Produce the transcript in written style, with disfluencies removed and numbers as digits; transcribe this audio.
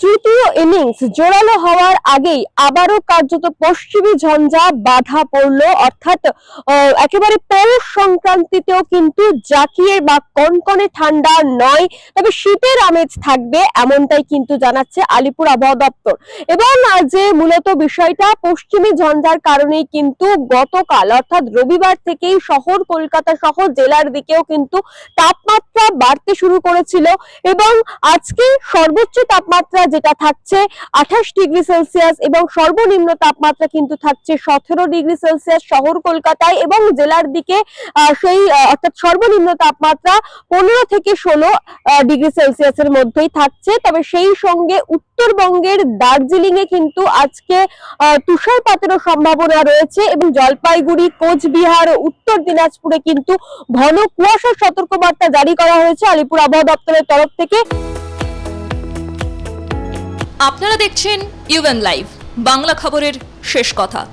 তৃতীয় ইনিংস জোরালো হওয়ার আগেই আবারও কার্যত পশ্চিমী ঝঞ্ঝা বাধা পড়লো, অর্থাৎ একেবারে পৌষ সংক্রান্তিতেও কিন্তু জাঁকিয়ে বা কনকনে ঠান্ডা নয়, তবে শীতের আমেজ থাকবে এমনটাই কিন্তু জানাচ্ছে আলিপুর আবহাওয়া দপ্তর। এবং যে মূলত বিষয়টা পশ্চিমী ঝঞ্ঝার কারণেই কিন্তু গতকাল অর্থাৎ রবিবার থেকেই শহর কলকাতা সহ জেলার দিকেও কিন্তু তাপমাত্রা বাড়তে শুরু করেছিল এবং আজকে সর্বোচ্চ তাপমাত্রা যেটা থাকছে 28 ডিগ্রি সেলসিয়াস এবং সর্বনিম্ন তাপমাত্রা কিন্তু থাকছে 17 ডিগ্রি সেলসিয়াস শহর কলকাতায়, এবং জেলার দিকে সেই অর্থাৎ সর্বনিম্ন তাপমাত্রা 15 থেকে 16 ডিগ্রি সেলসিয়াসের মধ্যেই থাকছে। তবে সেই সঙ্গে উত্তরবঙ্গের দার্জিলিং এ কিন্তু আজকে তুষারপাতেরও সম্ভাবনা রয়েছে এবং জলপাইগুড়ি, কোচবিহার, উত্তর দিনাজপুরে কিন্তু ঘন কুয়াশার সতর্কবার্তা জারি করা হয়েছে আলিপুর আবহাওয়া দপ্তরের তরফ থেকে। আপনারা দেখছেন ইউএন লাইভ, বাংলা খবরের শেষ কথা।